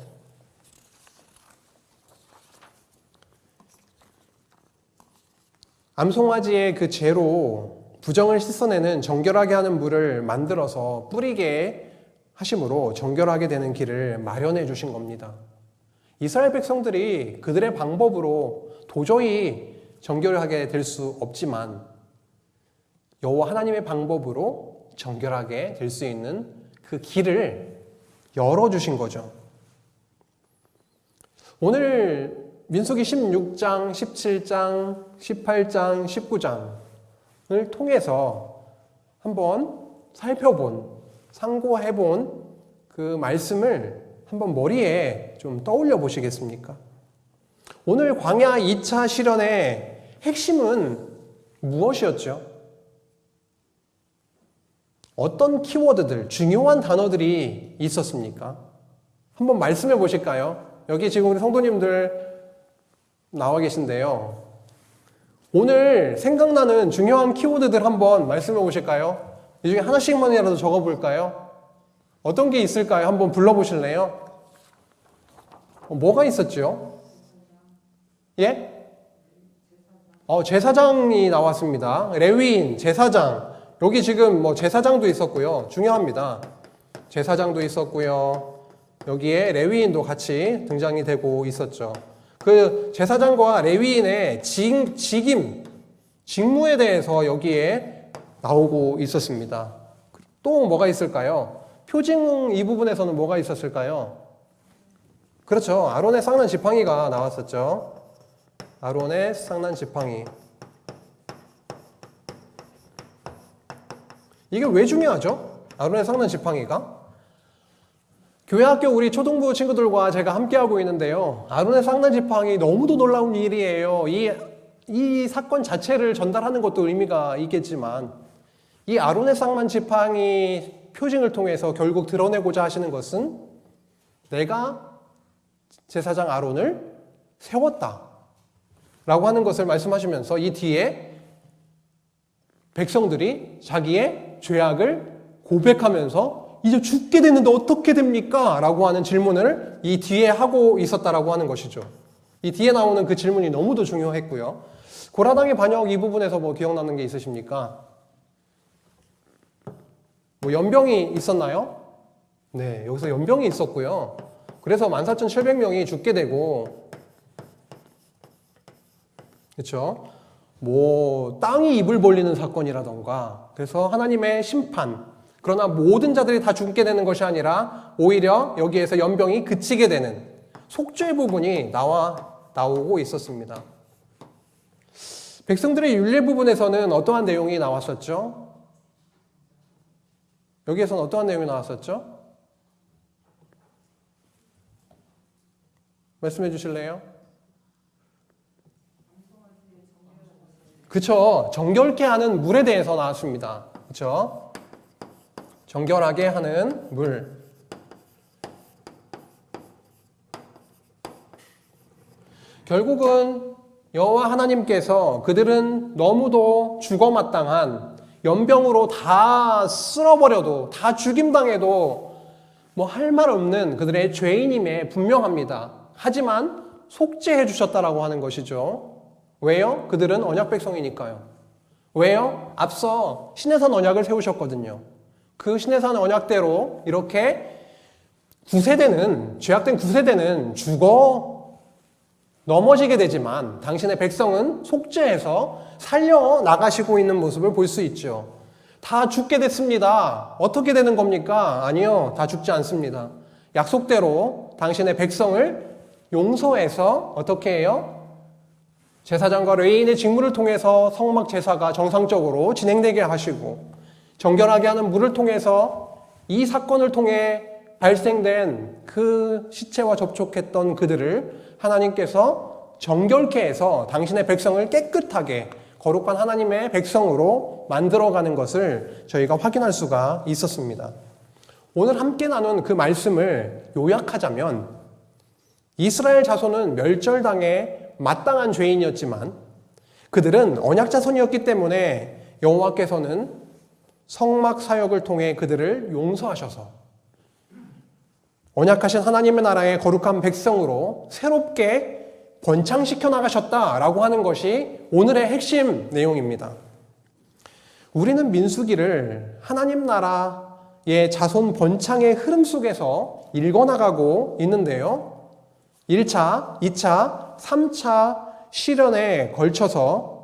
[SPEAKER 1] 암송아지의 그 죄로 부정을 씻어내는 정결하게 하는 물을 만들어서 뿌리게 하심으로 정결하게 되는 길을 마련해 주신 겁니다. 이스라엘 백성들이 그들의 방법으로 도저히 정결하게 될 수 없지만 여호와 하나님의 방법으로 정결하게 될 수 있는 그 길을 열어주신 거죠. 오늘 민수기 16장, 17장, 18장, 19장을 통해서 한번 살펴본, 상고해본 그 말씀을 한번 머리에 좀 떠올려 보시겠습니까? 오늘 광야 2차 실현의 핵심은 무엇이었죠? 어떤 키워드들, 중요한 단어들이 있었습니까? 한번 말씀해 보실까요? 여기 지금 우리 성도님들 나와 계신데요. 오늘 생각나는 중요한 키워드들 한번 말씀해 보실까요? 이 중에 하나씩만이라도 적어 볼까요? 어떤 게 있을까요? 한번 불러 보실래요? 뭐가 있었죠? 예? 제사장이 나왔습니다. 레위인, 제사장. 여기 지금 뭐 제사장도 있었고요. 중요합니다. 제사장도 있었고요. 여기에 레위인도 같이 등장이 되고 있었죠. 그 제사장과 레위인의 직무에 대해서 여기에 나오고 있었습니다. 또 뭐가 있을까요? 표징 이 부분에서는 뭐가 있었을까요? 그렇죠. 아론의 쌍난 지팡이가 나왔었죠. 아론의 쌍난 지팡이. 이게 왜 중요하죠? 아론의 쌍난 지팡이가? 교회 학교 우리 초등부 친구들과 제가 함께하고 있는데요. 아론의 쌍난 지팡이 너무도 놀라운 일이에요. 이 사건 자체를 전달하는 것도 의미가 있겠지만 이 아론의 쌍난 지팡이 표징을 통해서 결국 드러내고자 하시는 것은 내가 제사장 아론을 세웠다 라고 하는 것을 말씀하시면서 이 뒤에 백성들이 자기의 죄악을 고백하면서 이제 죽게 됐는데 어떻게 됩니까? 라고 하는 질문을 이 뒤에 하고 있었다라고 하는 것이죠. 이 뒤에 나오는 그 질문이 너무도 중요했고요. 고라당의 반역 이 부분에서 뭐 기억나는 게 있으십니까? 뭐 연병이 있었나요? 네, 여기서 연병이 있었고요. 그래서 14,700명이 죽게 되고, 그렇죠? 뭐 땅이 입을 벌리는 사건이라던가, 그래서 하나님의 심판, 그러나 모든 자들이 다 죽게 되는 것이 아니라 오히려 여기에서 연병이 그치게 되는 속죄 부분이 나오고 있었습니다. 백성들의 율례 부분에서는 어떠한 내용이 나왔었죠? 여기에서는 어떠한 내용이 나왔었죠? 말씀해 주실래요? 그쵸. 정결케 하는 물에 대해서 나왔습니다. 그쵸. 정결하게 하는 물. 결국은 여호와 하나님께서 그들은 너무도 죽어마땅한 연병으로 다 쓸어버려도, 다 죽임당해도 뭐 할 말 없는 그들의 죄인임에 분명합니다. 하지만 속죄해 주셨다라고 하는 것이죠. 왜요? 그들은 언약 백성이니까요. 왜요? 앞서 시내산 언약을 세우셨거든요. 그 시내산 언약대로 이렇게 죄악된 9세대는 죽어 넘어지게 되지만 당신의 백성은 속죄해서 살려나가시고 있는 모습을 볼 수 있죠. 다 죽게 됐습니다. 어떻게 되는 겁니까? 아니요. 다 죽지 않습니다. 약속대로 당신의 백성을 용서해서 어떻게 해요? 제사장과 레위인의 직무를 통해서 성막 제사가 정상적으로 진행되게 하시고, 정결하게 하는 물을 통해서 이 사건을 통해 발생된 그 시체와 접촉했던 그들을 하나님께서 정결케 해서 당신의 백성을 깨끗하게 거룩한 하나님의 백성으로 만들어가는 것을 저희가 확인할 수가 있었습니다. 오늘 함께 나눈 그 말씀을 요약하자면, 이스라엘 자손은 멸절당해 마땅한 죄인이었지만 그들은 언약 자손이었기 때문에 여호와께서는 성막 사역을 통해 그들을 용서하셔서 언약하신 하나님의 나라의 거룩한 백성으로 새롭게 번창시켜 나가셨다라고 하는 것이 오늘의 핵심 내용입니다. 우리는 민수기를 하나님 나라의 자손 번창의 흐름 속에서 읽어나가고 있는데요. 1차, 2차, 3차 시련에 걸쳐서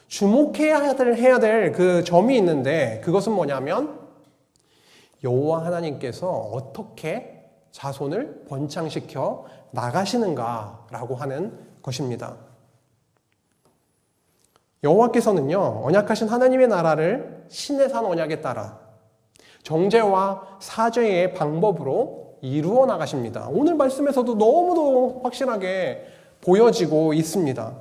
[SPEAKER 1] 주목해야 될 그 점이 있는데, 그것은 뭐냐면 여호와 하나님께서 어떻게 자손을 번창시켜 나가시는가라고 하는 것입니다. 여호와께서는요, 언약하신 하나님의 나라를 시내산 언약에 따라 정죄와 사죄의 방법으로 이루어 나가십니다. 오늘 말씀에서도 너무도 확실하게 보여지고 있습니다.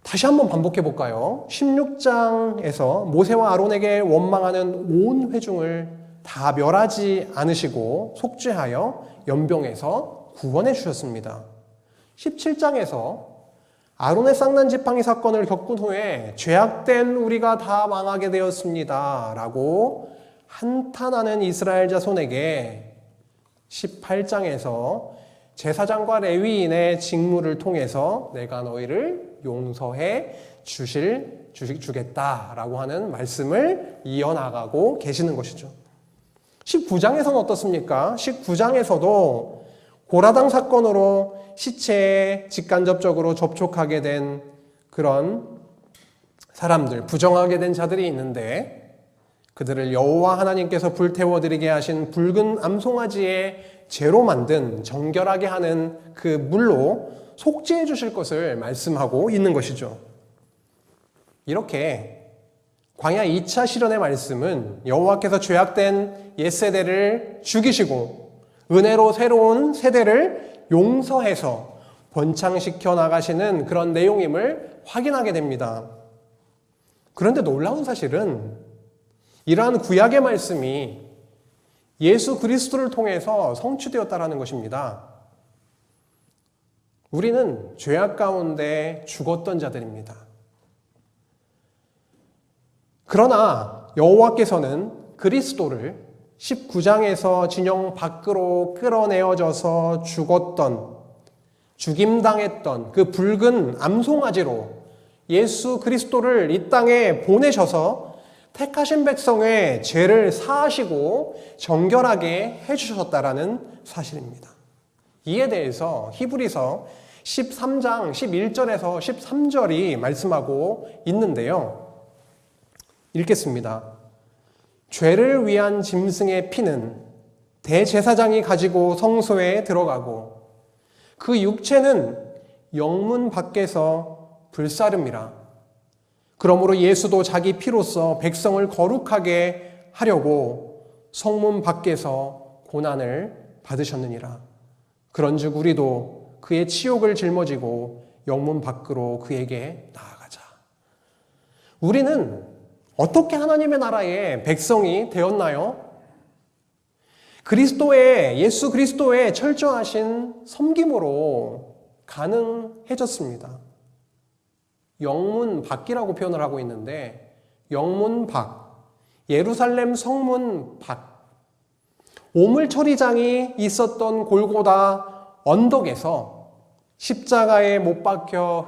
[SPEAKER 1] 다시 한번 반복해 볼까요? 16장에서 모세와 아론에게 원망하는 온 회중을 다 멸하지 않으시고 속죄하여 연병에서 구원해 주셨습니다. 17장에서 아론의 쌍난 지팡이 사건을 겪은 후에 죄악된 우리가 다 망하게 되었습니다 라고 한탄하는 이스라엘 자손에게 18장에서 제사장과 레위인의 직무를 통해서 내가 너희를 용서해 주겠다라고 하는 말씀을 이어나가고 계시는 것이죠. 19장에서는 어떻습니까? 19장에서도 고라당 사건으로 시체에 직간접적으로 접촉하게 된 그런 사람들, 부정하게 된 자들이 있는데, 그들을 여호와 하나님께서 불태워드리게 하신 붉은 암송아지의 재로 만든 정결하게 하는 그 물로 속죄해 주실 것을 말씀하고 있는 것이죠. 이렇게 광야 2차 시련의 말씀은 여호와께서 죄악된 옛세대를 죽이시고 은혜로 새로운 세대를 용서해서 번창시켜 나가시는 그런 내용임을 확인하게 됩니다. 그런데 놀라운 사실은 이러한 구약의 말씀이 예수 그리스도를 통해서 성취되었다라는 것입니다. 우리는 죄악 가운데 죽었던 자들입니다. 그러나 여호와께서는 그리스도를 19장에서 진영 밖으로 끌어내어져서 죽었던, 죽임당했던 그 붉은 암송아지로 예수 그리스도를 이 땅에 보내셔서 택하신 백성의 죄를 사하시고 정결하게 해주셨다라는 사실입니다. 이에 대해서 히브리서 13장 11절에서 13절이 말씀하고 있는데요. 읽겠습니다. 죄를 위한 짐승의 피는 대제사장이 가지고 성소에 들어가고 그 육체는 영문 밖에서 불사름이라. 그러므로 예수도 자기 피로써 백성을 거룩하게 하려고 성문 밖에서 고난을 받으셨느니라. 그런즉 우리도 그의 치욕을 짊어지고 영문 밖으로 그에게 나아가자. 우리는 어떻게 하나님의 나라의 백성이 되었나요? 예수 그리스도의 철저하신 섬김으로 가능해졌습니다. 영문 밖이라고 표현을 하고 있는데, 영문 밖, 예루살렘 성문 밖, 오물처리장이 있었던 골고다 언덕에서 십자가에 못 박혀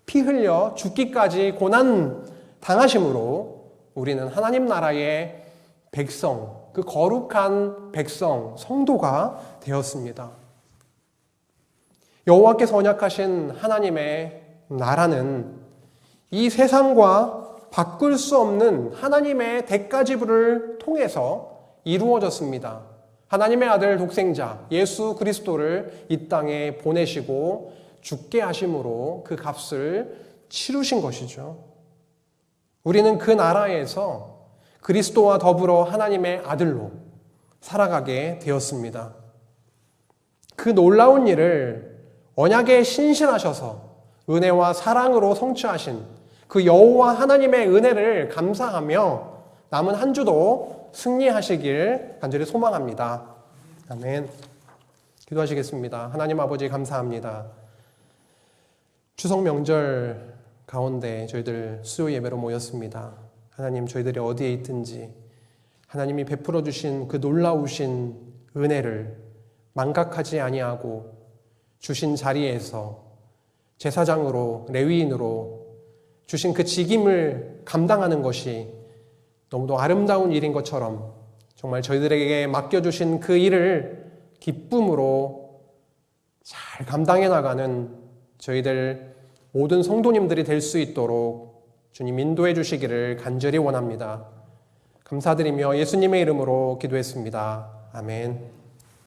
[SPEAKER 1] 피 흘려 죽기까지 고난 당하심으로 우리는 하나님 나라의 백성, 그 거룩한 백성, 성도가 되었습니다. 여호와께서 언약하신 하나님의 나라는 이 세상과 바꿀 수 없는 하나님의 대가지불을 통해서 이루어졌습니다. 하나님의 아들 독생자 예수 그리스도를 이 땅에 보내시고 죽게 하심으로 그 값을 치르신 것이죠. 우리는 그 나라에서 그리스도와 더불어 하나님의 아들로 살아가게 되었습니다. 그 놀라운 일을 언약에 신실하셔서 은혜와 사랑으로 성취하신 그 여호와 하나님의 은혜를 감사하며 남은 한 주도 승리하시길 간절히 소망합니다. 아멘. 기도하시겠습니다. 하나님 아버지 감사합니다. 추석 명절 가운데 저희들 수요 예배로 모였습니다. 하나님, 저희들이 어디에 있든지 하나님이 베풀어 주신 그 놀라우신 은혜를 망각하지 아니하고 주신 자리에서 제사장으로, 레위인으로 주신 그 직임을 감당하는 것이 너무도 아름다운 일인 것처럼 정말 저희들에게 맡겨주신 그 일을 기쁨으로 잘 감당해 나가는 저희들 모든 성도님들이 될 수 있도록 주님 인도해 주시기를 간절히 원합니다. 감사드리며 예수님의 이름으로 기도했습니다. 아멘.